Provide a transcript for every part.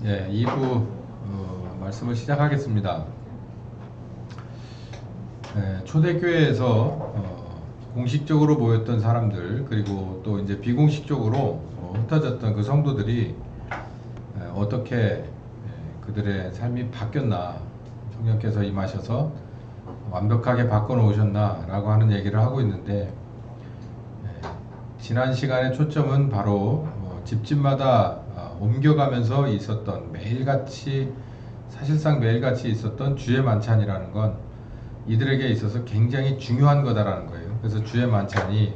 예, 2부 말씀을 시작하겠습니다. 초대교회에서 공식적으로 모였던 사람들, 그리고 또 이제 비공식적으로 흩어졌던 그 성도들이 어떻게 그들의 삶이 바뀌었나, 성령께서 임하셔서 완벽하게 바꿔놓으셨나 라고 하는 얘기를 하고 있는데, 지난 시간의 초점은 바로 집집마다 옮겨가면서 있었던, 매일같이, 사실상 매일같이 있었던 주의 만찬이라는 건 이들에게 있어서 굉장히 중요한 거다라는 거예요. 그래서 주의 만찬이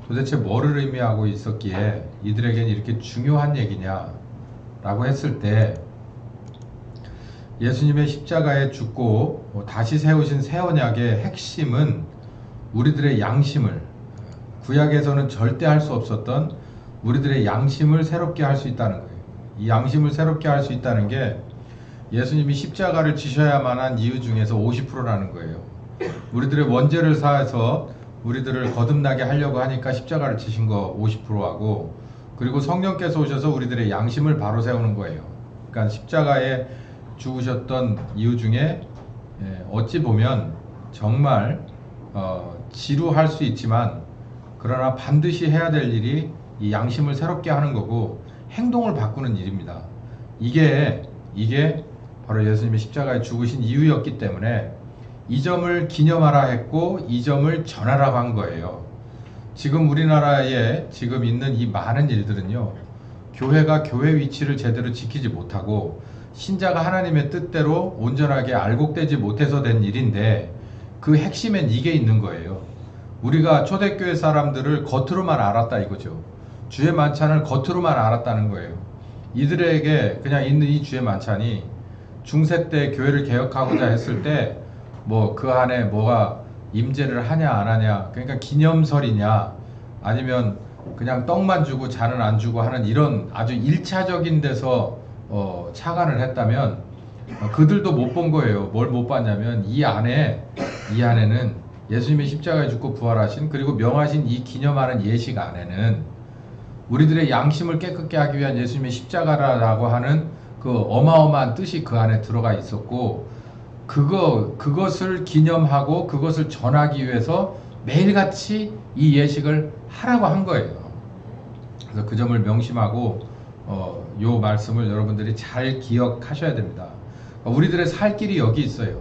도대체 뭐를 의미하고 있었기에 이들에게는 이렇게 중요한 얘기냐 라고 했을 때, 예수님의 십자가에 죽고 다시 세우신 새 언약의 핵심은 우리들의 양심을, 구약에서는 절대 할 수 없었던 우리들의 양심을 새롭게 할 수 있다는 거예요. 이 양심을 새롭게 할 수 있다는 게 예수님이 십자가를 지셔야만 한 이유 중에서 50%라는 거예요. 우리들의 원죄를 사해서 우리들을 거듭나게 하려고 하니까 십자가를 지신 거 50%하고, 그리고 성령께서 오셔서 우리들의 양심을 바로 세우는 거예요. 그러니까 십자가에 죽으셨던 이유 중에 어찌 보면 정말 지루할 수 있지만, 그러나 반드시 해야 될 일이 이 양심을 새롭게 하는 거고 행동을 바꾸는 일입니다. 이게 바로 예수님이 십자가에 죽으신 이유였기 때문에 이 점을 기념하라 했고 이 점을 전하라고 한 거예요. 지금 우리나라에 지금 있는 이 많은 일들은요, 교회가 교회 위치를 제대로 지키지 못하고 신자가 하나님의 뜻대로 온전하게 알곡되지 못해서 된 일인데, 그 핵심엔 이게 있는 거예요. 우리가 초대교회 사람들을 겉으로만 알았다 이거죠. 주의 만찬을 겉으로만 알았다는 거예요. 이들에게 그냥 있는 이 주의 만찬이 중세 때 교회를 개혁하고자 했을 때 뭐 그 안에 뭐가 임재를 하냐 안 하냐, 그러니까 기념설이냐 아니면 그냥 떡만 주고 잔은 안 주고 하는 이런 아주 1차적인 데서 착안을 했다면 그들도 못 본 거예요. 뭘 못 봤냐면 이 안에는 예수님의 십자가에 죽고 부활하신, 그리고 명하신 이 기념하는 예식 안에는 우리들의 양심을 깨끗게 하기 위한 예수님의 십자가라고 하는 그 어마어마한 뜻이 그 안에 들어가 있었고, 그것을 기념하고 그것을 전하기 위해서 매일같이 이 예식을 하라고 한 거예요. 그래서 그 점을 명심하고 요 말씀을 여러분들이 잘 기억하셔야 됩니다. 우리들의 살 길이 여기 있어요.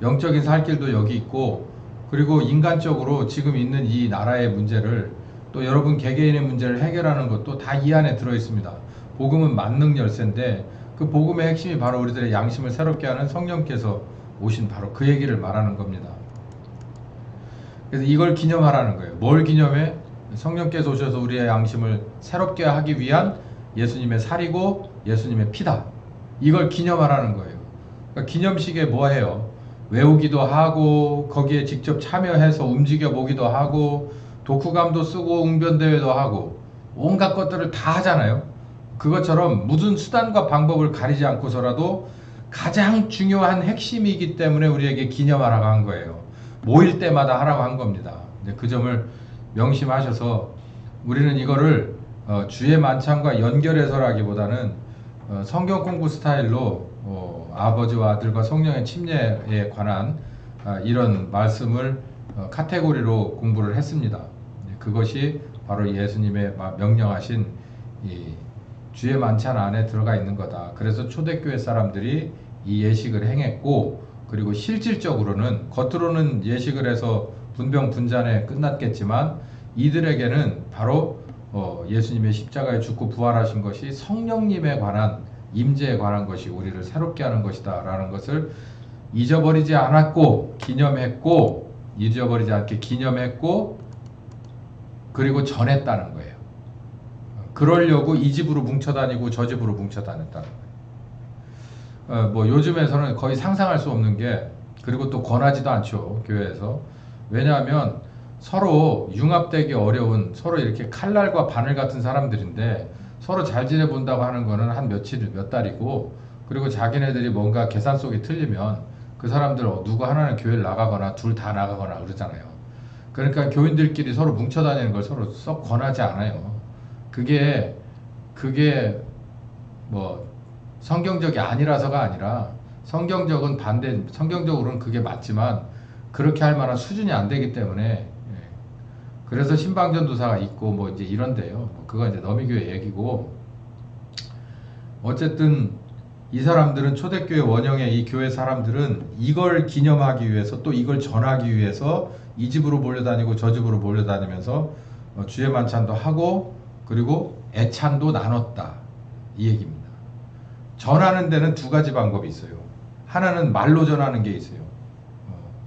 영적인 살 길도 여기 있고, 그리고 인간적으로 지금 있는 이 나라의 문제를, 또 여러분 개개인의 문제를 해결하는 것도 다 이 안에 들어 있습니다. 복음은 만능 열쇠인데 그 복음의 핵심이 바로 우리들의 양심을 새롭게 하는 성령께서 오신 바로 그 얘기를 말하는 겁니다. 그래서 이걸 기념하라는 거예요. 뭘 기념해? 성령께서 오셔서 우리의 양심을 새롭게 하기 위한 예수님의 살이고 예수님의 피다. 이걸 기념하라는 거예요. 그러니까 기념식에 뭐 해요? 외우기도 하고 거기에 직접 참여해서 움직여 보기도 하고 독후감도 쓰고 웅변대회도 하고 온갖 것들을 다 하잖아요. 그것처럼 무슨 수단과 방법을 가리지 않고서라도 가장 중요한 핵심이기 때문에 우리에게 기념하라고 한 거예요. 모일 때마다 하라고 한 겁니다. 그 점을 명심하셔서 우리는 이거를 주의 만찬과 연결해서라기보다는 성경 공부 스타일로 아버지와 아들과 성령의 침례에 관한 이런 말씀을 카테고리로 공부를 했습니다. 그것이 바로 예수님의 명령하신 이 주의 만찬 안에 들어가 있는 거다. 그래서 초대교회 사람들이 이 예식을 행했고, 그리고 실질적으로는 겉으로는 예식을 해서 분병분잔에 끝났겠지만 이들에게는 바로 예수님의 십자가에 죽고 부활하신 것이 성령님에 관한, 임재에 관한 것이 우리를 새롭게 하는 것이다 라는 것을 잊어버리지 않았고 기념했고, 잊어버리지 않게 기념했고 그리고 전했다는 거예요. 그러려고 이 집으로 뭉쳐다니고 저 집으로 뭉쳐다녔다는 거예요. 뭐 요즘에서는 거의 상상할 수 없는 게, 그리고 또 권하지도 않죠, 교회에서. 왜냐하면 서로 융합되기 어려운, 서로 이렇게 칼날과 바늘 같은 사람들인데 서로 잘 지내본다고 하는 거는 한 며칠, 몇 달이고, 그리고 자기네들이 뭔가 계산 속이 틀리면 그 사람들 누구 하나는 교회를 나가거나 둘 다 나가거나 그러잖아요. 그러니까 교인들끼리 서로 뭉쳐다니는 걸 서로 썩 권하지 않아요. 그게 뭐 성경적이 아니라서가 아니라 성경적은 반대, 성경적으로는 그게 맞지만 그렇게 할 만한 수준이 안 되기 때문에 그래서 신방전도사가 있고 뭐 이제 이런데요. 뭐 그건 이제 너미교회 얘기고 어쨌든 이 사람들은 초대교회 원형의 이 교회 사람들은 이걸 기념하기 위해서 또 이걸 전하기 위해서 이 집으로 몰려다니고 저 집으로 몰려다니면서 주의 만찬도 하고 그리고 애찬도 나눴다 이 얘기입니다. 전하는 데는 두 가지 방법이 있어요. 하나는 말로 전하는 게 있어요.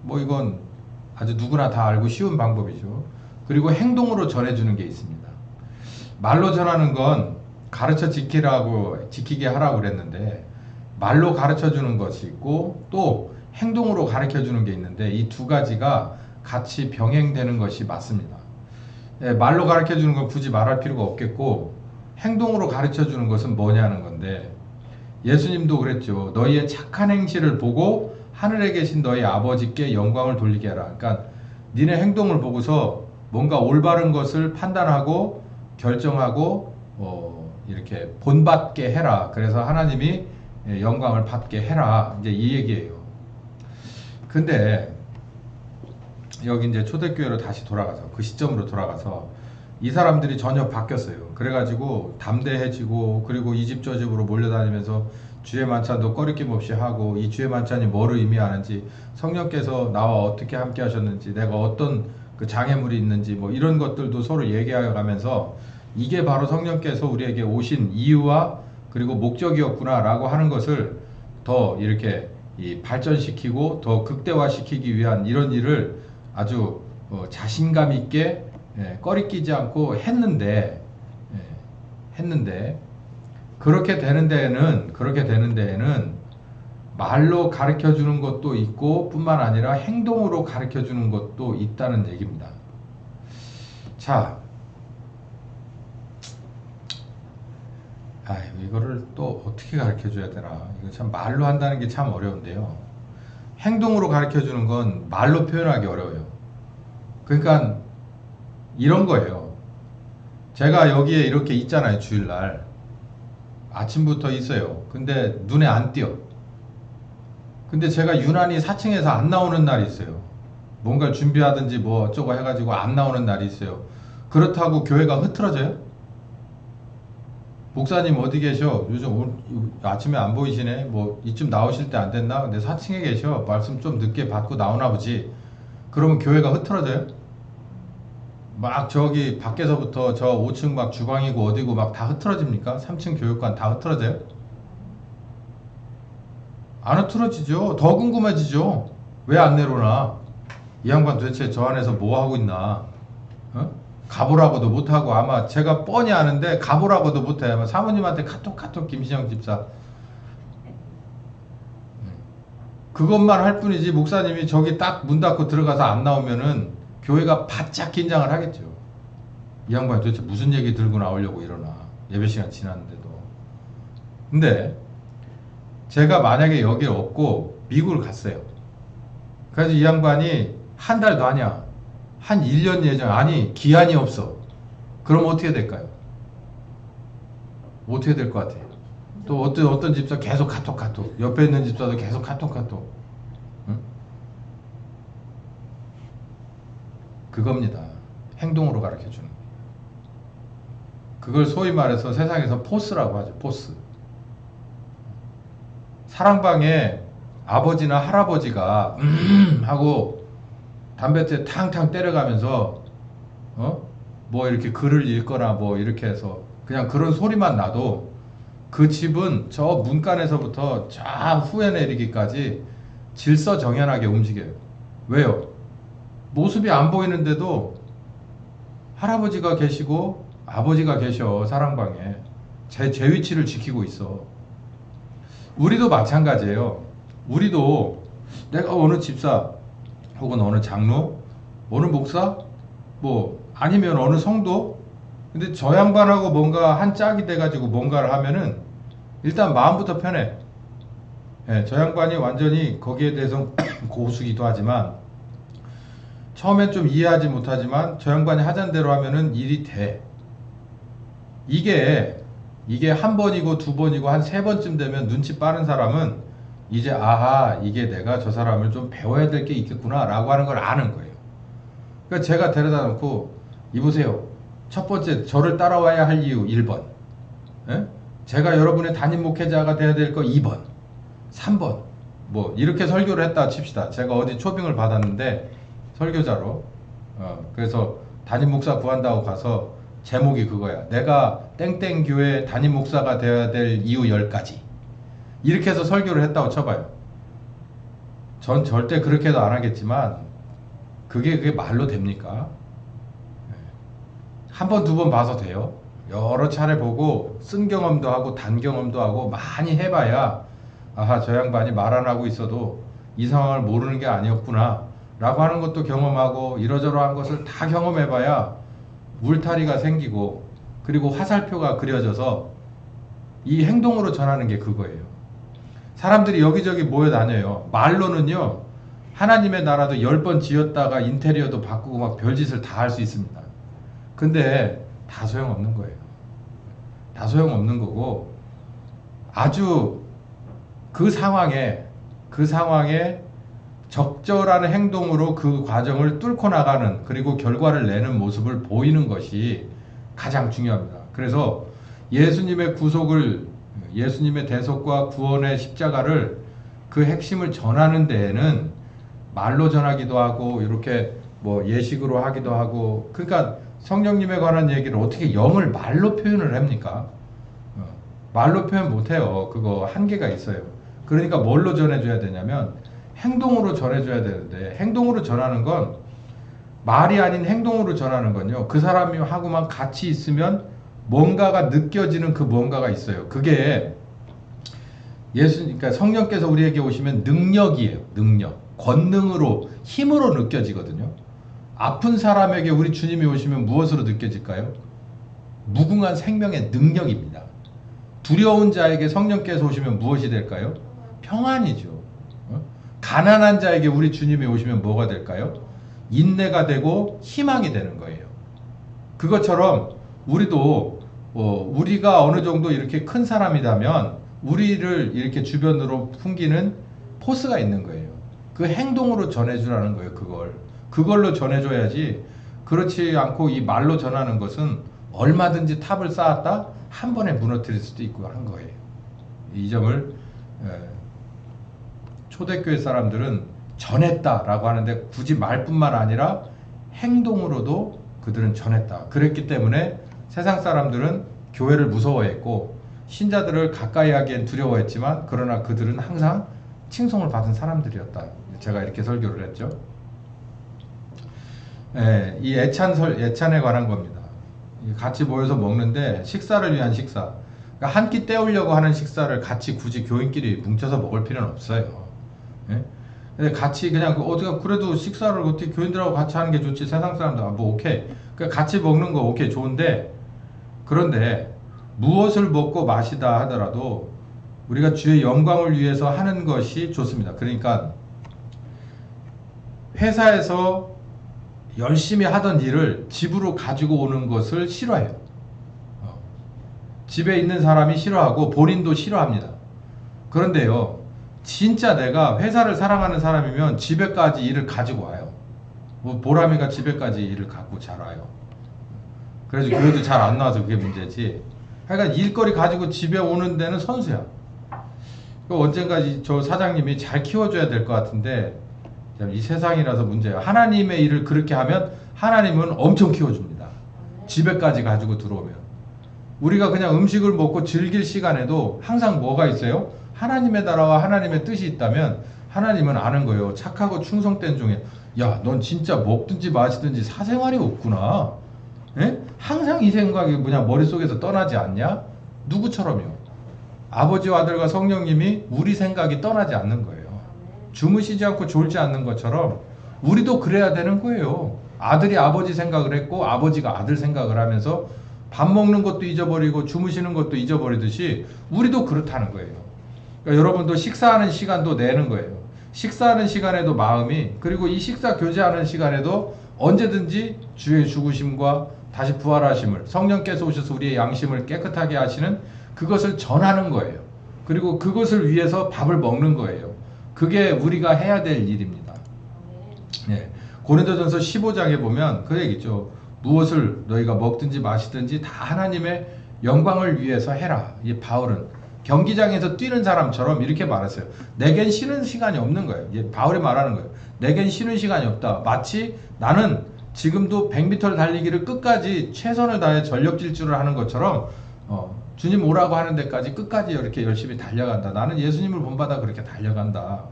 뭐 이건 아주 누구나 다 알고 쉬운 방법이죠. 그리고 행동으로 전해주는 게 있습니다. 말로 전하는 건 가르쳐 지키게 하라고 그랬는데 말로 가르쳐 주는 것이 있고 또 행동으로 가르쳐 주는 게 있는데 이 두 가지가 같이 병행되는 것이 맞습니다. 말로 가르쳐 주는 건 굳이 말할 필요가 없겠고 행동으로 가르쳐 주는 것은 뭐냐는 건데 예수님도 그랬죠. 너희의 착한 행실을 보고 하늘에 계신 너희 아버지께 영광을 돌리게 하라. 그러니까 니네 행동을 보고서 뭔가 올바른 것을 판단하고 결정하고 이렇게 본받게 해라. 그래서 하나님이 영광을 받게 해라. 이제 이 얘기예요. 근데 여기 이제 초대교회로 다시 돌아가서 그 시점으로 돌아가서 이 사람들이 전혀 바뀌었어요. 그래가지고 담대해지고 그리고 이 집 저 집으로 몰려다니면서 주의 만찬도 꺼리낌 없이 하고 이 주의 만찬이 뭐를 의미하는지 성령께서 나와 어떻게 함께 하셨는지 내가 어떤 그 장애물이 있는지 뭐 이런 것들도 서로 얘기하여 가면서 이게 바로 성령께서 우리에게 오신 이유와 그리고 목적이었구나라고 하는 것을 더 이렇게 발전시키고 더 극대화시키기 위한 이런 일을 아주 자신감 있게 꺼리끼지 않고 했는데 그렇게 되는 데에는 말로 가르쳐 주는 것도 있고 뿐만 아니라 행동으로 가르쳐 주는 것도 있다는 얘기입니다. 자, 이거를 또 어떻게 가르쳐 줘야 되나? 이거 참 말로 한다는 게 참 어려운데요. 행동으로 가르쳐 주는 건 말로 표현하기 어려워요. 그러니까 이런 거예요. 제가 여기에 이렇게 있잖아요. 주일날 아침부터 있어요. 근데 눈에 안 띄어. 근데 제가 유난히 4층에서 안 나오는 날이 있어요. 뭔가를 준비하든지 뭐 어쩌고 해가지고 안 나오는 날이 있어요. 그렇다고 교회가 흐트러져요? 목사님 어디 계셔? 요즘 아침에 안 보이시네? 뭐 이쯤 나오실 때 안 됐나? 근데 4층에 계셔. 말씀 좀 늦게 받고 나오나 보지. 그러면 교회가 흐트러져요? 막 저기 밖에서부터 저 5층 막 주방이고 어디고 막 다 흐트러집니까? 3층 교육관 다 흐트러져요? 안 흐트러지죠. 더 궁금해지죠. 왜 안 내려오나? 이 양반 도대체 저 안에서 뭐 하고 있나? 가보라고도 못하고 아마 제가 뻔히 아는데 가보라고도 못해. 아마 사모님한테 카톡 김신영 집사 그것만 할 뿐이지 목사님이 저기 딱 문 닫고 들어가서 안 나오면은 교회가 바짝 긴장을 하겠죠. 이 양반이 도대체 무슨 얘기 들고 나오려고 이러나. 예배 시간 지났는데도. 근데 제가 만약에 여기에 없고 미국을 갔어요. 그래서 이 양반이 한 달도 아니야. 한 1년 예정, 아니 기한이 없어. 그럼 어떻게 될까요? 어떻게 될 것 같아요? 또 어떤 집사 계속 카톡 옆에 있는 집사도 계속 카톡 응? 그겁니다. 행동으로 가르쳐주는 그걸 소위 말해서 세상에서 포스라고 하죠. 포스. 사랑방에 아버지나 할아버지가 하고 담뱃대 탕탕 때려가면서 뭐 이렇게 글을 읽거나 뭐 이렇게 해서 그냥 그런 소리만 나도 그 집은 저 문간에서부터 저 후에 내리기까지 질서정연하게 움직여요. 왜요? 모습이 안 보이는데도 할아버지가 계시고 아버지가 계셔. 사랑방에 제 위치를 지키고 있어. 우리도 마찬가지예요. 우리도 내가 어느 집사 혹은 어느 장로, 어느 목사, 뭐 아니면 어느 성도, 근데 저 양반하고 뭔가 한 짝이 돼가지고 뭔가를 하면은 일단 마음부터 편해. 저 양반이 완전히 거기에 대해서 고수기도 하지만 처음엔 좀 이해하지 못하지만 저 양반이 하자는 대로 하면은 일이 돼. 이게 이게 한 번이고 두 번이고 한 세 번쯤 되면 눈치 빠른 사람은 이제 아하 이게 내가 저 사람을 좀 배워야 될 게 있겠구나 라고 하는 걸 아는 거예요. 그러니까 제가 데려다 놓고 이보세요. 첫 번째 저를 따라와야 할 이유 1번. 예? 제가 여러분의 담임 목회자가 돼야 될 거 2번. 3번. 뭐 이렇게 설교를 했다 칩시다. 제가 어디 초빙을 받았는데 설교자로 그래서 담임 목사 구한다고 가서 제목이 그거야. 내가 땡땡 교회 담임 목사가 되어야 될 이유 10가지. 이렇게 해서 설교를 했다고 쳐봐요. 전 절대 그렇게도 안 하겠지만 그게 말로 됩니까? 한 번, 두 번 봐서 돼요. 여러 차례 보고 쓴 경험도 하고 단 경험도 하고 많이 해봐야 아하 저 양반이 말 안 하고 있어도 이 상황을 모르는 게 아니었구나 라고 하는 것도 경험하고 이러저러한 것을 다 경험해봐야 울타리가 생기고 그리고 화살표가 그려져서 이 행동으로 전하는 게 그거예요. 사람들이 여기저기 모여 다녀요. 말로는요 하나님의 나라도 10번 지었다가 인테리어도 바꾸고 막 별짓을 다 할 수 있습니다. 근데 다 소용없는 거예요. 다 소용없는 거고 아주 그 상황에 적절한 행동으로 그 과정을 뚫고 나가는 그리고 결과를 내는 모습을 보이는 것이 가장 중요합니다. 그래서 예수님의 구속을 예수님의 대속과 구원의 십자가를 그 핵심을 전하는 데에는 말로 전하기도 하고 이렇게 뭐 예식으로 하기도 하고 그러니까 성령님에 관한 얘기를 어떻게 영을 말로 표현을 합니까? 말로 표현 못해요. 그거 한계가 있어요. 그러니까 뭘로 전해줘야 되냐면 행동으로 전해줘야 되는데 행동으로 전하는 건 말이 아닌 행동으로 전하는 건요. 그 사람이 하고만 같이 있으면 뭔가가 느껴지는 그 뭔가가 있어요. 그게 그러니까 성령께서 우리에게 오시면 능력이에요. 능력. 권능으로 힘으로 느껴지거든요. 아픈 사람에게 우리 주님이 오시면 무엇으로 느껴질까요? 무궁한 생명의 능력입니다. 두려운 자에게 성령께서 오시면 무엇이 될까요? 평안이죠. 가난한 자에게 우리 주님이 오시면 뭐가 될까요? 인내가 되고 희망이 되는 거예요. 그것처럼 우리도 우리가 어느 정도 이렇게 큰 사람이라면 우리를 이렇게 주변으로 풍기는 포스가 있는 거예요. 그 행동으로 전해주라는 거예요. 그걸로 전해줘야지. 그렇지 않고 이 말로 전하는 것은 얼마든지 탑을 쌓았다 한 번에 무너뜨릴 수도 있고 한 거예요. 이 점을 초대교회 사람들은 전했다라고 하는데 굳이 말뿐만 아니라 행동으로도 그들은 전했다. 그랬기 때문에 세상 사람들은 교회를 무서워했고 신자들을 가까이 하기엔 두려워했지만 그러나 그들은 항상 칭송을 받은 사람들이었다. 제가 이렇게 설교를 했죠. 이 애찬에 관한 겁니다. 같이 모여서 먹는데 식사를 위한 식사. 그러니까 한 끼 때우려고 하는 식사를 같이 굳이 교인끼리 뭉쳐서 먹을 필요는 없어요. 근데 같이 그냥 어디가 그래도 식사를 어떻게 교인들하고 같이 하는 게 좋지. 세상 사람들 뭐 오케이. 그러니까 같이 먹는 거 오케이 좋은데 그런데 무엇을 먹고 마시다 하더라도 우리가 주의 영광을 위해서 하는 것이 좋습니다. 그러니까 회사에서 열심히 하던 일을 집으로 가지고 오는 것을 싫어해요. 집에 있는 사람이 싫어하고 본인도 싫어합니다. 그런데요, 진짜 내가 회사를 사랑하는 사람이면 집에까지 일을 가지고 와요. 뭐 보람이가 집에까지 일을 갖고 잘 와요. 그래서 교회도 잘 안 나와서 그게 문제지. 하여간 일거리 가지고 집에 오는 데는 선수야. 언젠가 저 사장님이 잘 키워줘야 될 것 같은데 이 세상이라서 문제예요. 하나님의 일을 그렇게 하면 하나님은 엄청 키워줍니다. 집에까지 가지고 들어오면. 우리가 그냥 음식을 먹고 즐길 시간에도 항상 뭐가 있어요? 하나님의 나라와 하나님의 뜻이 있다면 하나님은 아는 거예요. 착하고 충성된 중에 야, 넌 진짜 먹든지 마시든지 사생활이 없구나. 에? 항상 이 생각이 머릿속에서 떠나지 않냐? 누구처럼요? 아버지와 아들과 성령님이 우리 생각이 떠나지 않는 거예요. 주무시지 않고 졸지 않는 것처럼 우리도 그래야 되는 거예요. 아들이 아버지 생각을 했고 아버지가 아들 생각을 하면서 밥 먹는 것도 잊어버리고 주무시는 것도 잊어버리듯이 우리도 그렇다는 거예요. 그러니까 여러분도 식사하는 시간도 내는 거예요. 식사하는 시간에도 마음이 그리고 이 식사 교제하는 시간에도 언제든지 주의 죽으심과 다시 부활하심을 성령께서 오셔서 우리의 양심을 깨끗하게 하시는 그것을 전하는 거예요. 그리고 그것을 위해서 밥을 먹는 거예요. 그게 우리가 해야 될 일입니다. 네. 고린도전서 15장에 보면 그 얘기죠. 무엇을 너희가 먹든지 마시든지 다 하나님의 영광을 위해서 해라. 이 바울은 경기장에서 뛰는 사람처럼 이렇게 말했어요. 내겐 쉬는 시간이 없는 거예요. 이게 바울이 말하는 거예요. 내겐 쉬는 시간이 없다. 마치 나는 지금도 100m를 달리기를 끝까지 최선을 다해 전력 질주를 하는 것처럼 주님 오라고 하는 데까지 끝까지 이렇게 열심히 달려간다. 나는 예수님을 본받아 그렇게 달려간다.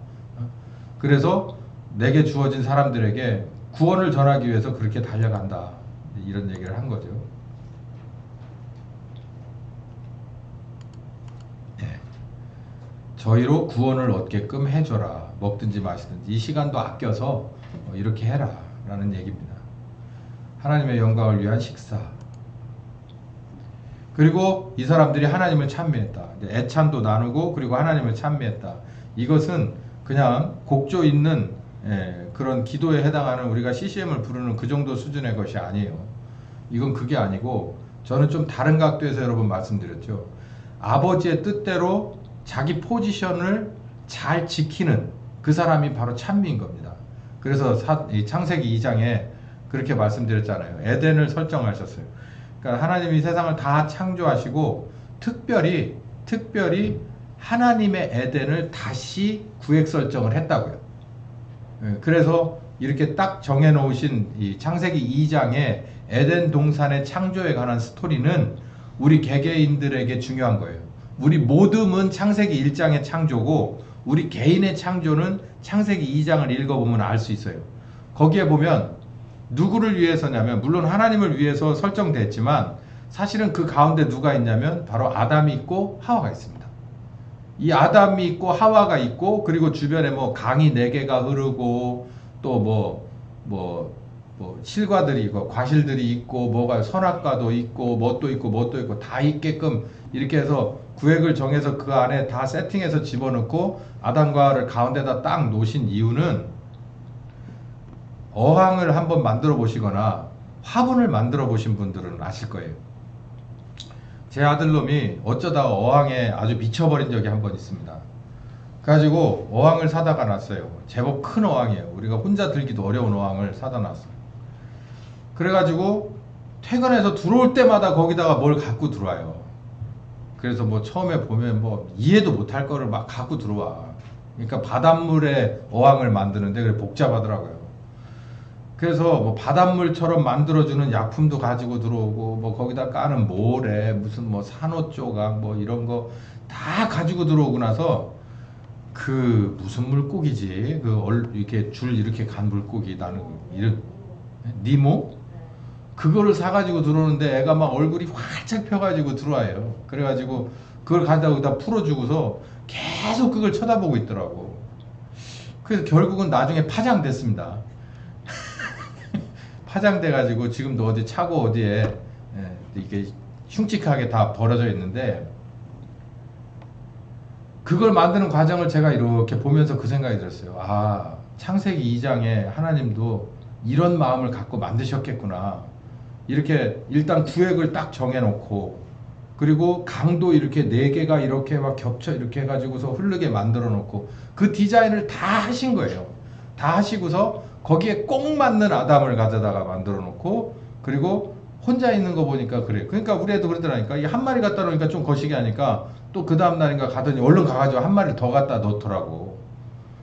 그래서 내게 주어진 사람들에게 구원을 전하기 위해서 그렇게 달려간다. 이런 얘기를 한 거죠. 네. 저희로 구원을 얻게끔 해줘라. 먹든지 마시든지 이 시간도 아껴서 이렇게 해라 라는 얘기입니다. 하나님의 영광을 위한 식사. 그리고 이 사람들이 하나님을 찬미했다. 애찬도 나누고 그리고 하나님을 찬미했다. 이것은 그냥 곡조 있는 그런 기도에 해당하는 우리가 CCM을 부르는 그 정도 수준의 것이 아니에요. 이건 그게 아니고 저는 좀 다른 각도에서 여러분 말씀드렸죠. 아버지의 뜻대로 자기 포지션을 잘 지키는 그 사람이 바로 찬미인 겁니다. 그래서 창세기 2장에 그렇게 말씀드렸잖아요. 에덴을 설정하셨어요. 그러니까 하나님이 세상을 다 창조하시고 특별히 하나님의 에덴을 다시 구획 설정을 했다고요. 그래서 이렇게 딱 정해놓으신 이 창세기 2장의 에덴 동산의 창조에 관한 스토리는 우리 개개인들에게 중요한 거예요. 우리 모둠은 창세기 1장의 창조고 우리 개인의 창조는 창세기 2장을 읽어보면 알 수 있어요. 거기에 보면 누구를 위해서냐면 물론 하나님을 위해서 설정됐지만 사실은 그 가운데 누가 있냐면 바로 아담이 있고 하와가 있습니다. 이 아담이 있고 하와가 있고 그리고 주변에 뭐 강이 4개가 흐르고 또 뭐 실과들이 있고 과실들이 있고 뭐가 선악과도 있고 뭣도 있고 다 있게끔 이렇게 해서 구획을 정해서 그 안에 다 세팅해서 집어넣고 아담과 하와를 가운데다 딱 놓으신 이유는 어항을 한번 만들어 보시거나 화분을 만들어 보신 분들은 아실 거예요. 제 아들놈이 어쩌다가 어항에 아주 미쳐버린 적이 한 번 있습니다. 그래가지고 어항을 사다가 놨어요. 제법 큰 어항이에요. 우리가 혼자 들기도 어려운 어항을 사다 놨어요. 그래가지고 퇴근해서 들어올 때마다 거기다가 뭘 갖고 들어와요. 그래서 뭐 처음에 보면 뭐 이해도 못할 거를 막 갖고 들어와. 그러니까 바닷물에 어항을 만드는데 그게 복잡하더라고요. 그래서 뭐 바닷물처럼 만들어주는 약품도 가지고 들어오고 뭐 거기다 까는 모래 무슨 뭐 산호 조각 뭐 이런 거 다 가지고 들어오고 나서 그 무슨 물고기지 그 이렇게 줄 이렇게 간 물고기 나는 이런 니모 그거를 사가지고 들어오는데 애가 막 얼굴이 활짝 펴가지고 들어와요. 그래가지고 그걸 갖다 여기다 풀어주고서 계속 그걸 쳐다보고 있더라고. 그래서 결국은 나중에 파장됐습니다. 파장돼가지고 지금도 어디 차고 어디에 이게 흉측하게 다 벌어져 있는데 그걸 만드는 과정을 제가 이렇게 보면서 그 생각이 들었어요. 아, 창세기 2장에 하나님도 이런 마음을 갖고 만드셨겠구나. 이렇게 일단 구획을 딱 정해놓고 그리고 강도 이렇게 4개가 이렇게 막 겹쳐 이렇게 해가지고서 흐르게 만들어 놓고 그 디자인을 다 하신 거예요. 다 하시고서 거기에 꼭 맞는 아담을 가져다가 만들어 놓고 그리고 혼자 있는 거 보니까 그래. 그러니까 우리 애도 그러더라니까. 이 한 마리 갖다 놓으니까 좀 거시기 하니까 또 그 다음 날인가 가더니 얼른 가가지고 한 마리 더 갖다 놓더라고.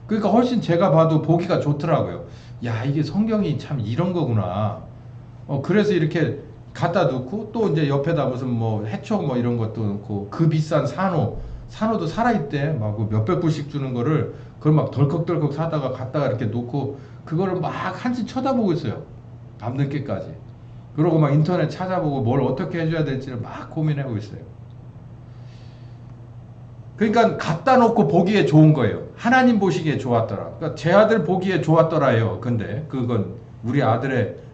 그러니까 훨씬 제가 봐도 보기가 좋더라고요. 야, 이게 성경이 참 이런 거구나. 그래서 이렇게 갖다 놓고 또 이제 옆에다 무슨 뭐 해초 뭐 이런 것도 놓고 그 비싼 산호도 살아있대. 막 몇백 불씩 주는 거를 그걸 막 덜컥덜컥 사다가 갖다가 이렇게 놓고 그거를 막 한참 쳐다보고 있어요. 밤늦게까지. 그러고 막 인터넷 찾아보고 뭘 어떻게 해줘야 될지를 막 고민하고 있어요. 그러니까 갖다 놓고 보기에 좋은 거예요. 하나님 보시기에 좋았더라. 그러니까 제 아들 보기에 좋았더라요. 근데 그건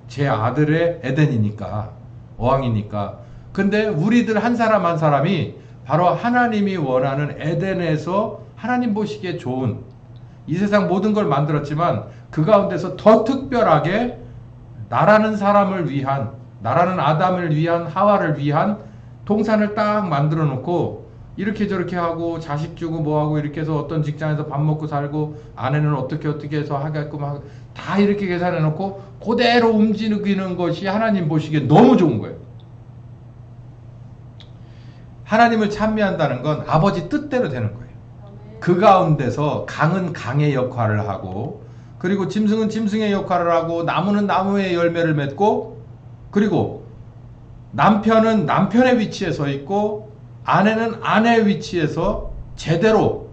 제 아들의 에덴이니까, 어항이니까. 근데 우리들 한 사람 한 사람이 바로 하나님이 원하는 에덴에서 하나님 보시기에 좋은 이 세상 모든 걸 만들었지만 그 가운데서 더 특별하게 나라는 사람을 위한, 나라는 아담을 위한, 하와를 위한 동산을 딱 만들어 놓고 이렇게 저렇게 하고 자식 주고 뭐하고 이렇게 해서 어떤 직장에서 밥 먹고 살고 아내는 어떻게 해서 하게끔 하고 다 이렇게 계산해 놓고 그대로 움직이는 것이 하나님 보시기에 너무 좋은 거예요. 하나님을 찬미한다는 건 아버지 뜻대로 되는 거예요. 그 가운데서 강은 강의 역할을 하고, 그리고 짐승은 짐승의 역할을 하고, 나무는 나무의 열매를 맺고, 그리고 남편은 남편의 위치에 서 있고 아내는 아내의 위치에서 제대로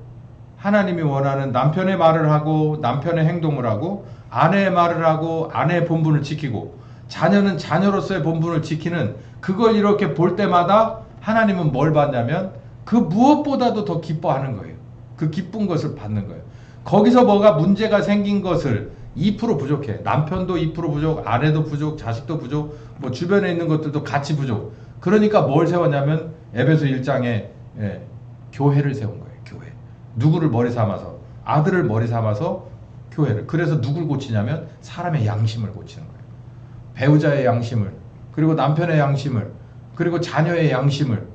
하나님이 원하는 남편의 말을 하고 남편의 행동을 하고, 아내의 말을 하고 아내의 본분을 지키고, 자녀는 자녀로서의 본분을 지키는, 그걸 이렇게 볼 때마다 하나님은 뭘 받냐면 그 무엇보다도 더 기뻐하는 거예요. 그 기쁜 것을 받는 거예요. 거기서 뭐가 문제가 생긴 것을 2% 부족해. 남편도 2% 부족, 아내도 부족, 자식도 부족, 뭐 주변에 있는 것들도 같이 부족. 그러니까 뭘 세웠냐면 에베소 1장에 교회를 세운 거예요. 교회. 누구를 머리 삼아서? 아들을 머리 삼아서 교회를. 그래서 누굴 고치냐면 사람의 양심을 고치는 거예요. 배우자의 양심을, 그리고 남편의 양심을, 그리고 자녀의 양심을,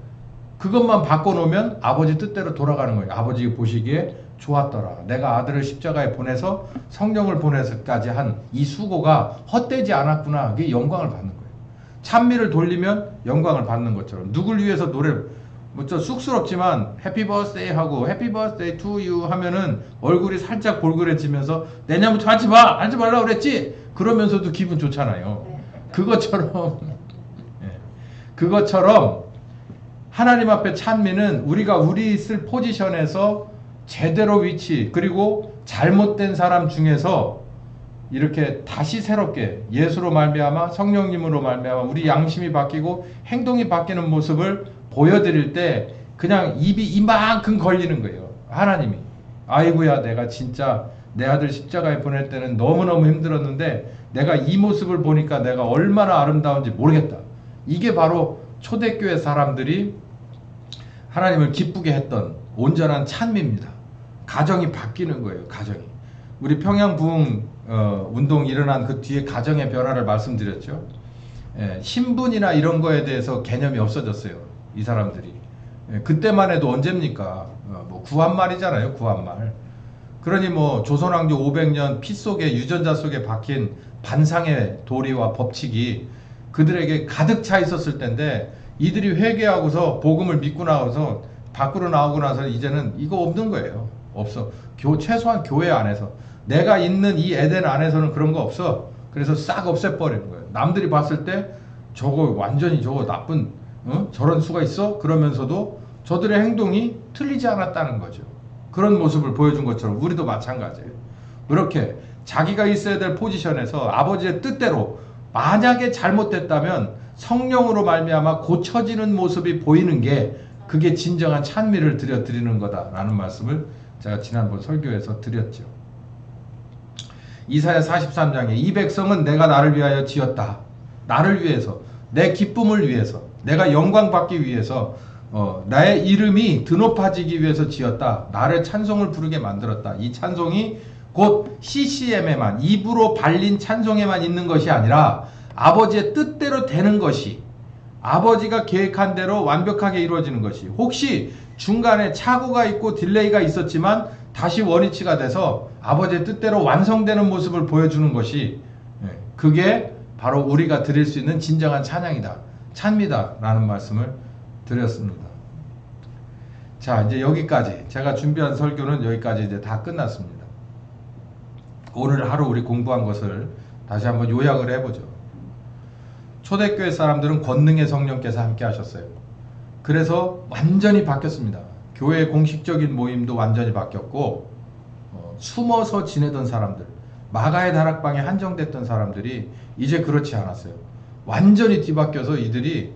그것만 바꿔놓으면 아버지 뜻대로 돌아가는 거예요. 아버지 보시기에 좋았더라. 내가 아들을 십자가에 보내서 성령을 보내서까지 한 이 수고가 헛되지 않았구나. 그게 영광을 받는 거예요. 찬미를 돌리면 영광을 받는 것처럼, 누굴 위해서 노래를, 뭐 좀 쑥스럽지만 해피 버스데이 하고 해피 버스데이 투 유 하면은 얼굴이 살짝 볼그레지면서 내년부터 하지 마! 하지 말라고 그랬지! 그러면서도 기분 좋잖아요. 그것처럼 하나님 앞에 찬미는 우리가 우리 있을 포지션에서 제대로 위치, 그리고 잘못된 사람 중에서 이렇게 다시 새롭게 예수로 말미암아 성령님으로 말미암아 우리 양심이 바뀌고 행동이 바뀌는 모습을 보여드릴 때 그냥 입이 이만큼 걸리는 거예요. 하나님이 아이고야, 내가 진짜 내 아들 십자가에 보낼 때는 너무너무 힘들었는데 내가 이 모습을 보니까 내가 얼마나 아름다운지 모르겠다. 이게 바로 초대교회 사람들이 하나님을 기쁘게 했던 온전한 찬미입니다. 가정이 바뀌는 거예요. 가정이. 우리 평양 부흥 운동 일어난 그 뒤에 가정의 변화를 말씀드렸죠. 신분이나 이런 거에 대해서 개념이 없어졌어요. 이 사람들이. 그때만 해도 언제입니까? 뭐 구한말이잖아요. 구한말. 그러니 뭐 조선왕조 500년 피 속에, 유전자 속에 박힌 반상의 도리와 법칙이 그들에게 가득 차 있었을 텐데, 이들이 회개하고서 복음을 믿고 나와서 밖으로 나오고 나서 이제는 이거 없는 거예요. 없어. 최소한 교회 안에서, 내가 있는 이 에덴 안에서는 그런 거 없어. 그래서 싹 없애버리는 거예요. 남들이 봤을 때 저거 완전히 저거 나쁜, 저런 수가 있어? 그러면서도 저들의 행동이 틀리지 않았다는 거죠. 그런 모습을 보여준 것처럼 우리도 마찬가지예요. 그렇게 자기가 있어야 될 포지션에서 아버지의 뜻대로, 만약에 잘못됐다면 성령으로 말미암아 고쳐지는 모습이 보이는 게, 그게 진정한 찬미를 드리는 거다라는 말씀을 제가 지난번 설교에서 드렸죠. 이사야 43장에 이 백성은 내가 나를 위하여 지었다. 나를 위해서, 내 기쁨을 위해서, 내가 영광 받기 위해서, 나의 이름이 드높아지기 위해서 지었다. 나를 찬송을 부르게 만들었다. 이 찬송이 곧 CCM에만, 입으로 발린 찬송에만 있는 것이 아니라 아버지의 뜻대로 되는 것이, 아버지가 계획한 대로 완벽하게 이루어지는 것이, 혹시 중간에 착오가 있고 딜레이가 있었지만 다시 원위치가 돼서 아버지의 뜻대로 완성되는 모습을 보여주는 것이, 그게 바로 우리가 드릴 수 있는 진정한 찬양이다, 찬미다 라는 말씀을 드렸습니다. 자, 이제 여기까지 제가 준비한 설교는 여기까지 이제 다 끝났습니다. 오늘 하루 우리 공부한 것을 다시 한번 요약을 해보죠. 초대교회 사람들은 권능의 성령께서 함께 하셨어요. 그래서 완전히 바뀌었습니다. 교회의 공식적인 모임도 완전히 바뀌었고, 숨어서 지내던 사람들, 마가의 다락방에 한정됐던 사람들이 이제 그렇지 않았어요. 완전히 뒤바뀌어서 이들이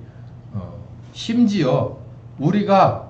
심지어 우리가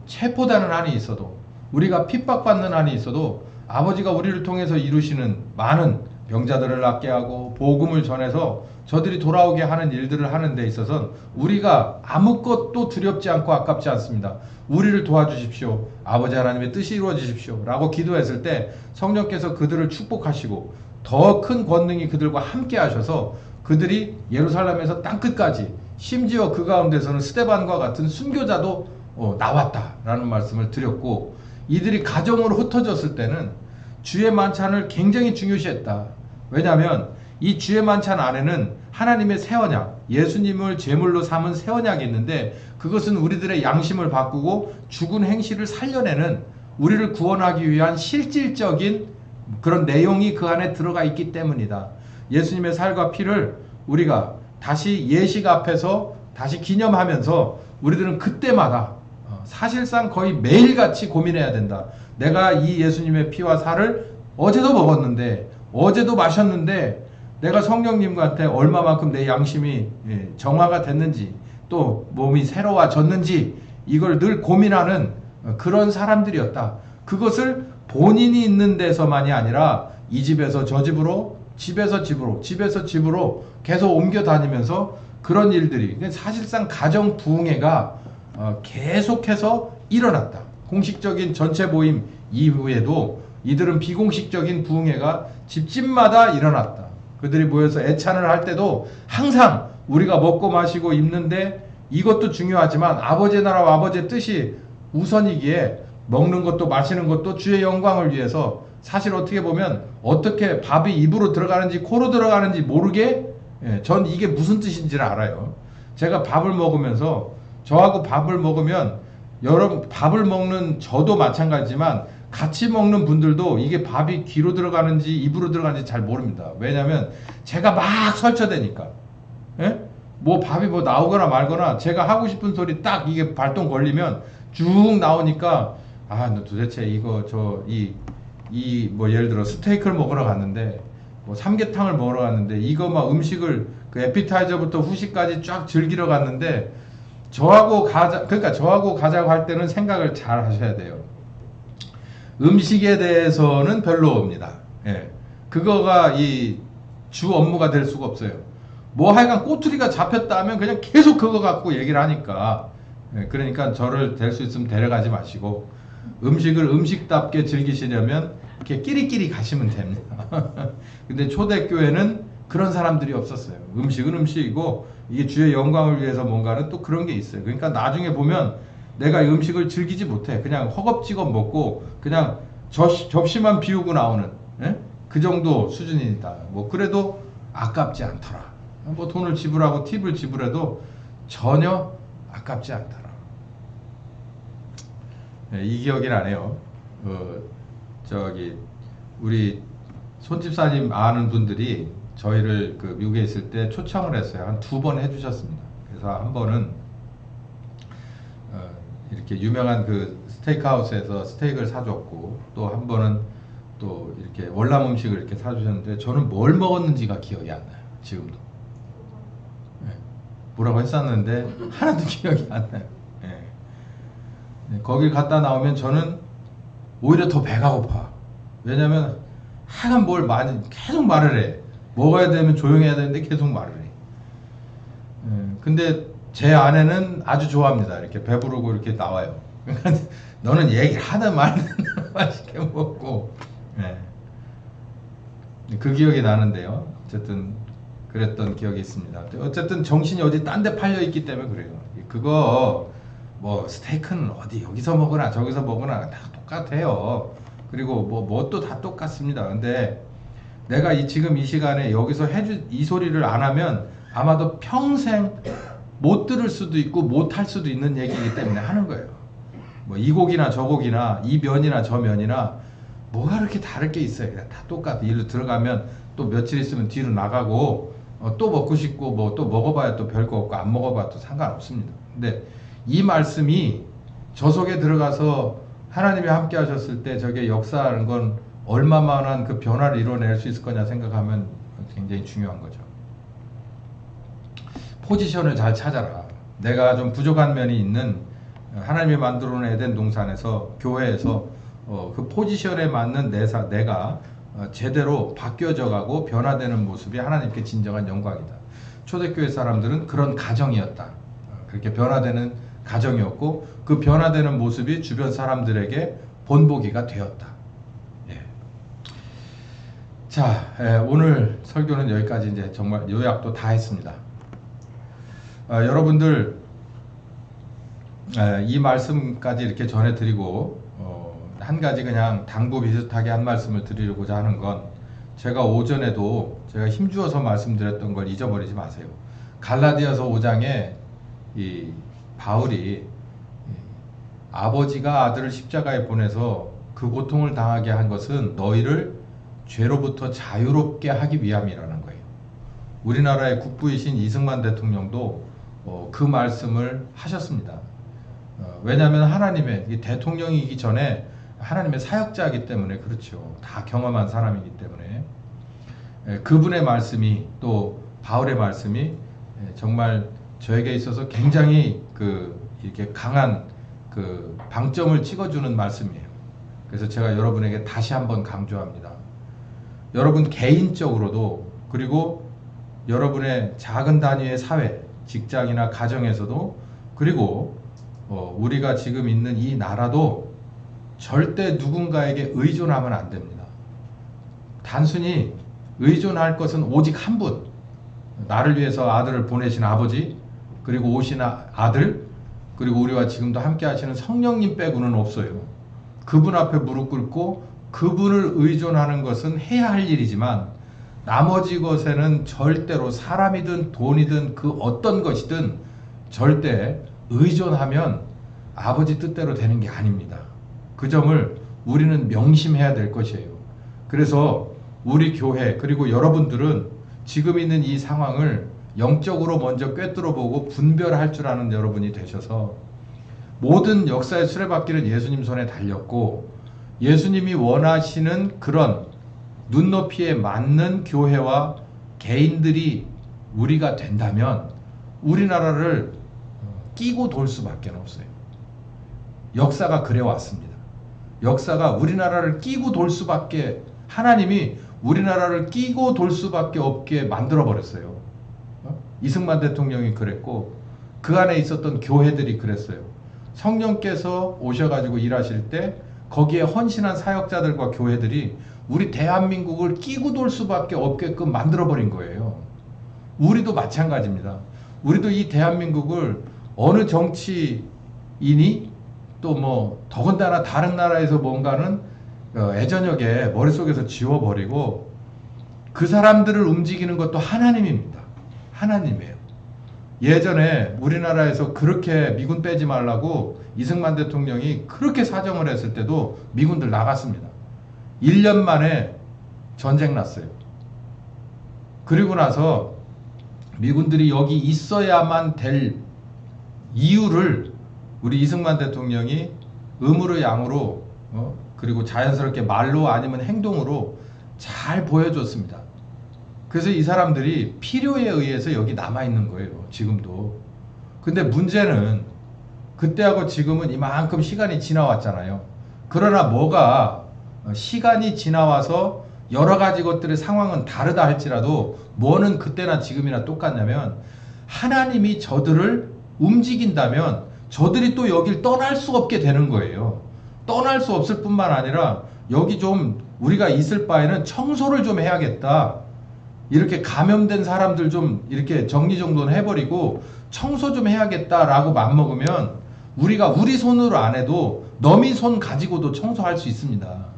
체포되는 한이 있어도, 우리가 핍박받는 한이 있어도 아버지가 우리를 통해서 이루시는 많은 병자들을 낫게 하고 복음을 전해서 저들이 돌아오게 하는 일들을 하는 데 있어서는 우리가 아무것도 두렵지 않고 아깝지 않습니다. 우리를 도와주십시오. 아버지 하나님의 뜻이 이루어지십시오. 라고 기도했을 때 성령께서 그들을 축복하시고 더 큰 권능이 그들과 함께 하셔서 그들이 예루살렘에서 땅끝까지 심지어 그 가운데서는 스데반과 같은 순교자도 나왔다라는 말씀을 드렸고, 이들이 가정으로 흩어졌을 때는 주의 만찬을 굉장히 중요시했다. 왜냐하면 이 주의 만찬 안에는 하나님의 새 언약, 예수님을 제물로 삼은 새 언약이 있는데, 그것은 우리들의 양심을 바꾸고 죽은 행실을 살려내는, 우리를 구원하기 위한 실질적인 그런 내용이 그 안에 들어가 있기 때문이다. 예수님의 살과 피를 우리가 다시 예식 앞에서 다시 기념하면서 우리들은 그때마다 사실상 거의 매일같이 고민해야 된다. 내가 이 예수님의 피와 살을 어제도 먹었는데, 어제도 마셨는데, 내가 성령님한테 얼마만큼 내 양심이 정화가 됐는지, 또 몸이 새로워졌는지, 이걸 늘 고민하는 그런 사람들이었다. 그것을 본인이 있는 데서만이 아니라 이 집에서 저 집으로, 집에서 집으로, 집에서 집으로 계속 옮겨 다니면서 그런 일들이, 사실상 가정 부흥회가 계속해서 일어났다. 공식적인 전체 모임 이후에도 이들은 비공식적인 부흥회가 집집마다 일어났다. 그들이 모여서 애찬을 할 때도 항상 우리가 먹고 마시고 입는데, 이것도 중요하지만 아버지의 나라와 아버지의 뜻이 우선이기에 먹는 것도 마시는 것도 주의 영광을 위해서, 사실 어떻게 보면 어떻게 밥이 입으로 들어가는지 코로 들어가는지 모르게, 전 이게 무슨 뜻인지를 알아요. 제가 밥을 먹으면서, 저하고 밥을 먹으면, 여러분 밥을 먹는 저도 마찬가지지만 같이 먹는 분들도 이게 밥이 귀로 들어가는지 입으로 들어가는지 잘 모릅니다. 왜냐하면 제가 막 설쳐대니까. 예? 뭐 밥이 뭐 나오거나 말거나 제가 하고 싶은 소리 딱 이게 발동 걸리면 쭉 나오니까, 너 도대체 이거 뭐 예를 들어 스테이크를 먹으러 갔는데, 뭐 삼계탕을 먹으러 갔는데, 이거 막 음식을 그 에피타이저부터 후식까지 쫙 즐기러 갔는데, 그러니까 저하고 가자고 할 때는 생각을 잘 하셔야 돼요. 음식에 대해서는 별로입니다. 예. 그거가 이 주 업무가 될 수가 없어요. 뭐 하여간 꼬투리가 잡혔다 하면 그냥 계속 그거 갖고 얘기를 하니까. 예. 그러니까 저를 될 수 있으면 데려가지 마시고, 음식을 음식답게 즐기시려면 이렇게 끼리끼리 가시면 됩니다. 근데 초대교회는 그런 사람들이 없었어요. 음식은 음식이고, 이게 주의 영광을 위해서 뭔가는 또 그런 게 있어요. 그러니까 나중에 보면 내가 이 음식을 즐기지 못해. 그냥 허겁지겁 먹고 그냥 접시만 비우고 나오는, 그 정도 수준이다. 뭐 그래도 아깝지 않더라. 뭐 돈을 지불하고 팁을 지불해도 전혀 아깝지 않더라. 이 기억이 나네요. 우리 손집사님 아는 분들이 저희를 그 미국에 있을 때 초청을 했어요. 한 2번 해주셨습니다. 그래서 한 번은 이렇게 유명한 그 스테이크하우스에서 스테이크를 사줬고, 또 한 번은 또 이렇게 월남 음식을 이렇게 사주셨는데, 저는 뭘 먹었는지가 기억이 안 나요. 지금도. 뭐라고 했었는데 하나도 기억이 안 나요. 거길 갔다 나오면 저는 오히려 더 배가 고파. 왜냐면 하여간 뭘 많이 계속 말을 해. 먹어야 되면 조용해야 되는데 계속 말을 해. 근데 제 아내는 아주 좋아합니다. 이렇게 배부르고 이렇게 나와요. 그러니까 너는 얘기를 하든 말든 맛있게 먹고. 그 기억이 나는데요. 어쨌든 그랬던 기억이 있습니다. 어쨌든 정신이 어디 딴 데 팔려 있기 때문에 그래요. 그거 뭐 스테이크는 어디 여기서 먹으나 저기서 먹으나 다 똑같아요. 그리고 뭣도 다 똑같습니다. 근데 내가 지금 이 시간에 여기서 이 소리를 안 하면 아마도 평생 못 들을 수도 있고 못 할 수도 있는 얘기이기 때문에 하는 거예요. 뭐 이 곡이나 저 곡이나 이 면이나 저 면이나 뭐가 그렇게 다를 게 있어요. 그냥 다 똑같아. 일로 들어가면 또 며칠 있으면 뒤로 나가고, 또 먹고 싶고 뭐 또 먹어봐야 또 별거 없고 안 먹어봐야 또 상관없습니다. 근데 이 말씀이 저 속에 들어가서 하나님이 함께 하셨을 때 저게 역사하는 건 얼마만한 그 변화를 이뤄낼 수 있을 거냐 생각하면 굉장히 중요한 거죠. 포지션을 잘 찾아라. 내가 좀 부족한 면이 있는, 하나님이 만들어 놓은 에덴 동산에서, 교회에서 그 포지션에 맞는 내가 제대로 바뀌어져 가고 변화되는 모습이 하나님께 진정한 영광이다. 초대교회 사람들은 그런 가정이었다. 그렇게 변화되는 가정이었고, 그 변화되는 모습이 주변 사람들에게 본보기가 되었다. 자, 오늘 설교는 여기까지 이제 정말 요약도 다 했습니다. 여러분들 이 말씀까지 이렇게 전해드리고 한 가지 그냥 당부 비슷하게 한 말씀을 드리려고자 하는 건, 제가 오전에도 제가 힘주어서 말씀드렸던 걸 잊어버리지 마세요. 갈라디아서 5장에 이 바울이 아버지가 아들을 십자가에 보내서 그 고통을 당하게 한 것은 너희를 죄로부터 자유롭게 하기 위함이라는 거예요. 우리나라의 국부이신 이승만 대통령도 그 말씀을 하셨습니다. 왜냐하면 하나님의 이 대통령이기 전에 하나님의 사역자이기 때문에, 그렇죠. 다 경험한 사람이기 때문에 그분의 말씀이, 또 바울의 말씀이 정말 저에게 있어서 굉장히 이렇게 강한 방점을 찍어주는 말씀이에요. 그래서 제가 여러분에게 다시 한번 강조합니다. 여러분 개인적으로도, 그리고 여러분의 작은 단위의 사회, 직장이나 가정에서도, 그리고 우리가 지금 있는 이 나라도 절대 누군가에게 의존하면 안 됩니다. 단순히 의존할 것은 오직 한 분, 나를 위해서 아들을 보내신 아버지, 그리고 오신 아들, 그리고 우리와 지금도 함께 하시는 성령님 빼고는 없어요. 그분 앞에 무릎 꿇고 그분을 의존하는 것은 해야 할 일이지만, 나머지 것에는 절대로 사람이든 돈이든 그 어떤 것이든 절대 의존하면 아버지 뜻대로 되는 게 아닙니다. 그 점을 우리는 명심해야 될 것이에요. 그래서 우리 교회, 그리고 여러분들은 지금 있는 이 상황을 영적으로 먼저 꿰뚫어보고 분별할 줄 아는 여러분이 되셔서, 모든 역사의 수레바퀴는 예수님 손에 달렸고, 예수님이 원하시는 그런 눈높이에 맞는 교회와 개인들이 우리가 된다면 우리나라를 끼고 돌 수밖에 없어요. 역사가 그래왔습니다. 역사가 우리나라를 끼고 돌 수밖에, 하나님이 우리나라를 끼고 돌 수밖에 없게 만들어버렸어요. 이승만 대통령이 그랬고, 그 안에 있었던 교회들이 그랬어요. 성령께서 오셔가지고 일하실 때 거기에 헌신한 사역자들과 교회들이 우리 대한민국을 끼고 돌 수밖에 없게끔 만들어버린 거예요. 우리도 마찬가지입니다. 우리도 이 대한민국을 어느 정치인이 또 뭐 더군다나 다른 나라에서 뭔가는 애저녁에 머릿속에서 지워버리고, 그 사람들을 움직이는 것도 하나님입니다. 하나님이에요. 예전에 우리나라에서 그렇게 미군 빼지 말라고 이승만 대통령이 그렇게 사정을 했을 때도 미군들 나갔습니다. 1년 만에 전쟁 났어요. 그리고 나서 미군들이 여기 있어야만 될 이유를 우리 이승만 대통령이 음으로 양으로 그리고 자연스럽게 말로 아니면 행동으로 잘 보여줬습니다. 그래서 이 사람들이 필요에 의해서 여기 남아있는 거예요. 지금도. 근데 문제는 그때하고 지금은 이만큼 시간이 지나왔잖아요. 그러나 뭐가 시간이 지나와서 여러 가지 것들의 상황은 다르다 할지라도 뭐는 그때나 지금이나 똑같냐면, 하나님이 저들을 움직인다면 저들이 또 여길 떠날 수 없게 되는 거예요. 떠날 수 없을 뿐만 아니라 여기 좀 우리가 있을 바에는 청소를 좀 해야겠다. 이렇게 감염된 사람들 좀 이렇게 정리정돈 해버리고 청소 좀 해야겠다라고 맘먹으면 우리가 우리 손으로 안 해도 너미 손 가지고도 청소할 수 있습니다.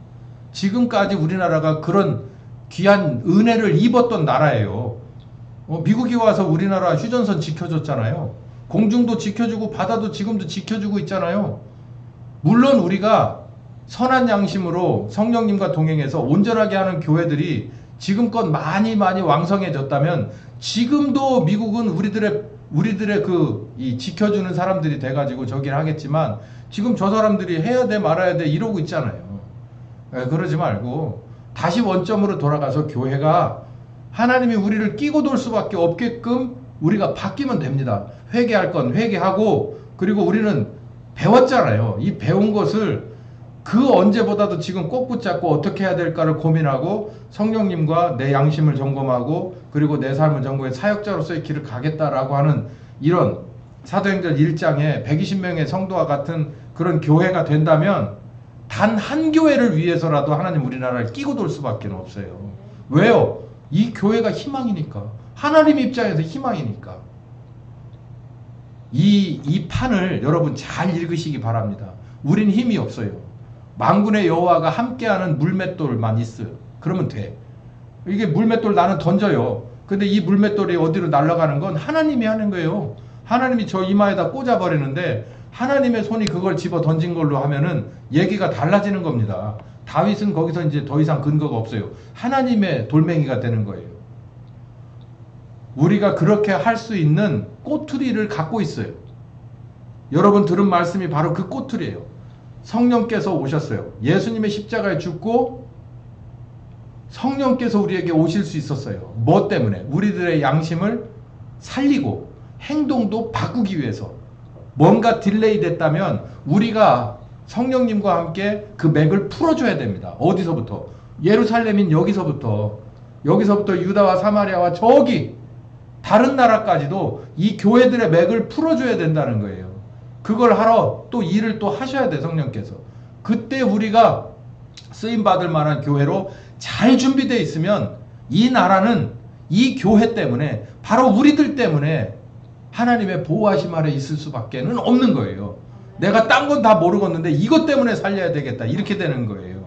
지금까지 우리나라가 그런 귀한 은혜를 입었던 나라예요. 미국이 와서 우리나라 휴전선 지켜줬잖아요. 공중도 지켜주고 바다도 지금도 지켜주고 있잖아요. 물론 우리가 선한 양심으로 성령님과 동행해서 온전하게 하는 교회들이 지금껏 많이 왕성해졌다면, 지금도 미국은 우리들의 이 지켜주는 사람들이 돼가지고 저기를 하겠지만, 지금 저 사람들이 해야 돼 말아야 돼 이러고 있잖아요. 그러지 말고 다시 원점으로 돌아가서 교회가 하나님이 우리를 끼고 돌 수밖에 없게끔 우리가 바뀌면 됩니다. 회개할 건 회개하고, 그리고 우리는 배웠잖아요. 이 배운 것을 그 언제보다도 지금 꼭 붙잡고 어떻게 해야 될까를 고민하고, 성령님과 내 양심을 점검하고, 그리고 내 삶을 점검해 사역자로서의 길을 가겠다라고 하는 이런 사도행전 1장에 120명의 성도와 같은 그런 교회가 된다면, 단 한 교회를 위해서라도 하나님 우리나라를 끼고 돌 수밖에 없어요. 왜요? 이 교회가 희망이니까. 하나님 입장에서 희망이니까. 이 판을 여러분 잘 읽으시기 바랍니다. 우린 힘이 없어요. 만군의 여호와가 함께하는 물맷돌만 있어요. 그러면 돼. 이게 물맷돌 나는 던져요. 근데 이 물맷돌이 어디로 날아가는 건 하나님이 하는 거예요. 하나님이 저 이마에다 꽂아버리는데 하나님의 손이 그걸 집어 던진 걸로 하면은 얘기가 달라지는 겁니다. 다윗은 거기서 이제 더 이상 근거가 없어요. 하나님의 돌멩이가 되는 거예요. 우리가 그렇게 할 수 있는 꼬투리를 갖고 있어요. 여러분 들은 말씀이 바로 그 꼬투리예요. 성령께서 오셨어요. 예수님의 십자가에 죽고 성령께서 우리에게 오실 수 있었어요. 뭐 때문에? 우리들의 양심을 살리고 행동도 바꾸기 위해서. 뭔가 딜레이 됐다면 우리가 성령님과 함께 그 맥을 풀어줘야 됩니다. 어디서부터? 예루살렘인 여기서부터 유다와 사마리아와 저기 다른 나라까지도 이 교회들의 맥을 풀어줘야 된다는 거예요. 그걸 하러 또 일을 또 하셔야 돼, 성령께서. 그때 우리가 쓰임받을 만한 교회로 잘 준비되어 있으면 이 나라는 이 교회 때문에, 바로 우리들 때문에 하나님의 보호하심 아래 있을 수밖에는 없는 거예요. 내가 딴 건 다 모르겠는데 이것 때문에 살려야 되겠다, 이렇게 되는 거예요.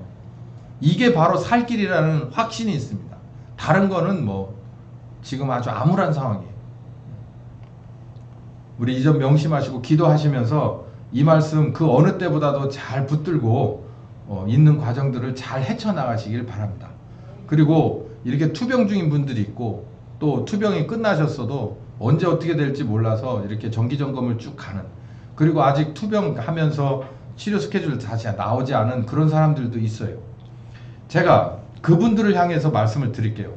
이게 바로 살 길이라는 확신이 있습니다. 다른 거는 뭐 지금 아주 암울한 상황이에요. 우리 이 점 명심하시고 기도하시면서 이 말씀 그 어느 때보다도 잘 붙들고 있는 과정들을 잘 헤쳐나가시길 바랍니다. 그리고 이렇게 투병 중인 분들이 있고 또 투병이 끝나셨어도 언제 어떻게 될지 몰라서 이렇게 정기점검을 쭉 가는, 그리고 아직 투병하면서 치료 스케줄 다시 나오지 않은 그런 사람들도 있어요. 제가 그분들을 향해서 말씀을 드릴게요.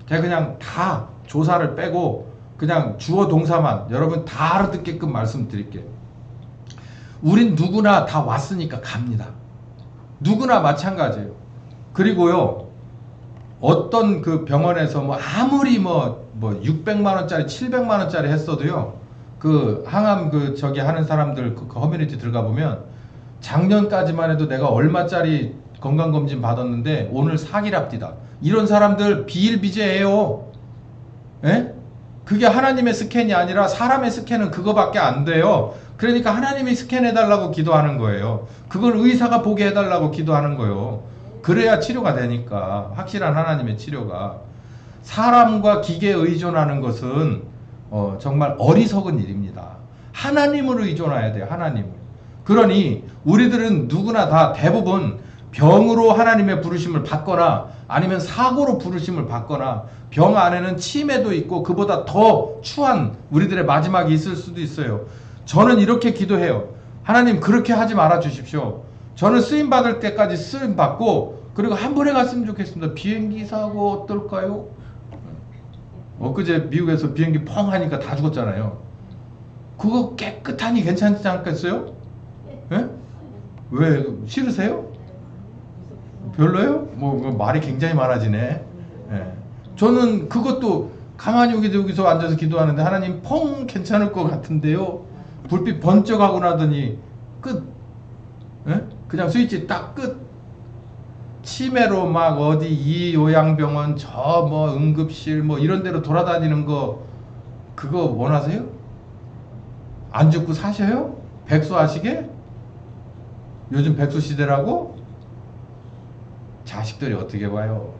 제가 그냥 다 조사를 빼고 그냥 주어 동사만 여러분 다 알아듣게끔 말씀드릴게요. 우린 누구나 다 왔으니까 갑니다. 누구나 마찬가지예요. 그리고요, 어떤 그 병원에서 뭐 아무리 뭐 600만 원짜리 700만 원짜리 했어도요, 그 항암 그 저기 하는 사람들 그 커뮤니티 들어가 보면 작년까지만 해도 내가 얼마짜리 건강검진 받았는데 오늘 사기랍디다, 이런 사람들 비일비재해요. 예? 그게 하나님의 스캔이 아니라 사람의 스캔은 그거밖에 안 돼요. 그러니까 하나님이 스캔해달라고 기도하는 거예요. 그걸 의사가 보게 해달라고 기도하는 거예요. 그래야 치료가 되니까, 확실한 하나님의 치료가. 사람과 기계에 의존하는 것은 정말 어리석은 일입니다. 하나님을 의존해야 돼요. 하나님을. 그러니 우리들은 누구나 다 대부분 병으로 하나님의 부르심을 받거나 아니면 사고로 부르심을 받거나 병 안에는 치매도 있고 그보다 더 추한 우리들의 마지막이 있을 수도 있어요. 저는 이렇게 기도해요. 하나님, 그렇게 하지 말아 주십시오. 저는 쓰임 받을 때까지 쓰임 받고 그리고 한 번에 갔으면 좋겠습니다. 비행기 사고 어떨까요? 엊그제 미국에서 비행기 펑 하니까 다 죽었잖아요. 그거 깨끗하니 괜찮지 않겠어요? 예? 왜 싫으세요? 별로예요? 뭐 말이 굉장히 많아지네. 예. 저는 그것도 가만히 여기서 앉아서 기도하는데 하나님 펑 괜찮을 것 같은데요. 불빛 번쩍하고 나더니 끝. 예? 그냥 스위치 딱 끝. 치매로 막 어디 이 요양병원 저 뭐 응급실 뭐 이런 데로 돌아다니는 거 그거 원하세요? 안 죽고 사셔요? 백수하시게? 요즘 백수 시대라고? 자식들이 어떻게 봐요?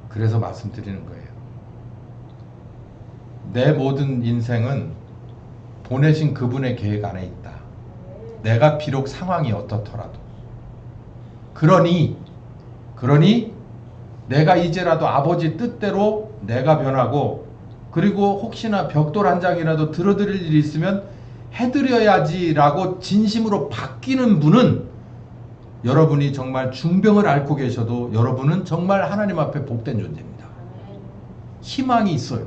그래서 말씀드리는 거예요. 내 모든 인생은 보내신 그분의 계획 안에 있다. 내가 비록 상황이 어떻더라도. 그러니 내가 이제라도 아버지 뜻대로 내가 변하고, 그리고 혹시나 벽돌 한 장이라도 들어드릴 일이 있으면 해드려야지라고 진심으로 바뀌는 분은, 여러분이 정말 중병을 앓고 계셔도 여러분은 정말 하나님 앞에 복된 존재입니다. 희망이 있어요.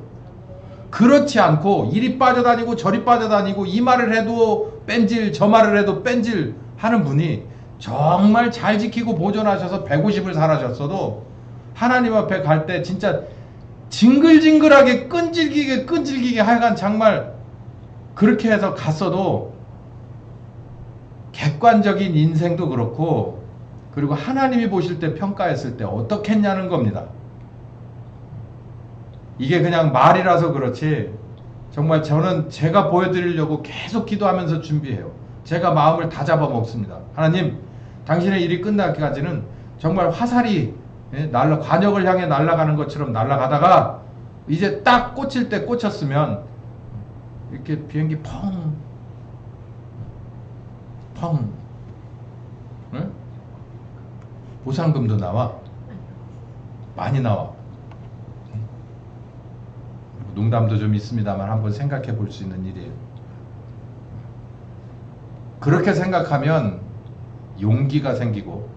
그렇지 않고 이리 빠져다니고 저리 빠져다니고 이 말을 해도 뺀질 저 말을 해도 뺀질 하는 분이 정말 잘 지키고 보존하셔서 150을 살아셨어도 하나님 앞에 갈 때 진짜 징글징글하게 끈질기게 하여간 정말 그렇게 해서 갔어도 객관적인 인생도 그렇고, 그리고 하나님이 보실 때 평가했을 때 어떻겠냐는 겁니다. 이게 그냥 말이라서 그렇지 정말 저는 제가 보여드리려고 계속 기도하면서 준비해요. 제가 마음을 다 잡아먹습니다. 하나님, 당신의 일이 끝나기까지는 정말 화살이 관역을 향해 날아가는 것처럼 날아가다가 이제 딱 꽂힐 때 꽂혔으면 이렇게 비행기 펑 응? 보상금도 나와. 많이 나와. 농담도 좀 있습니다만 한번 생각해 볼 수 있는 일이에요. 그렇게 생각하면 용기가 생기고,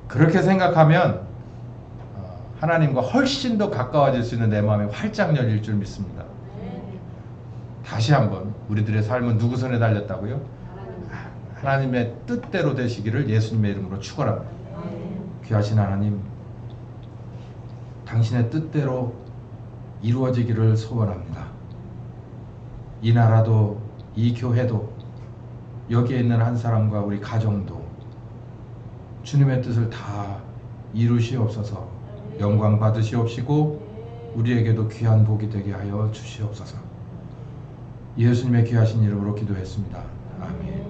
그렇게 생각하면 하나님과 훨씬 더 가까워질 수 있는 내 마음이 활짝 열릴 줄 믿습니다. 다시 한번 우리들의 삶은 누구 손에 달렸다고요? 하나님의 뜻대로 되시기를 예수님의 이름으로 축원합니다. 귀하신 하나님, 당신의 뜻대로 이루어지기를 소원합니다. 이 나라도, 이 교회도, 여기에 있는 한 사람과 우리 가정도 주님의 뜻을 다 이루시옵소서. 영광 받으시옵시고 우리에게도 귀한 복이 되게 하여 주시옵소서. 예수님의 귀하신 이름으로 기도했습니다. 아멘.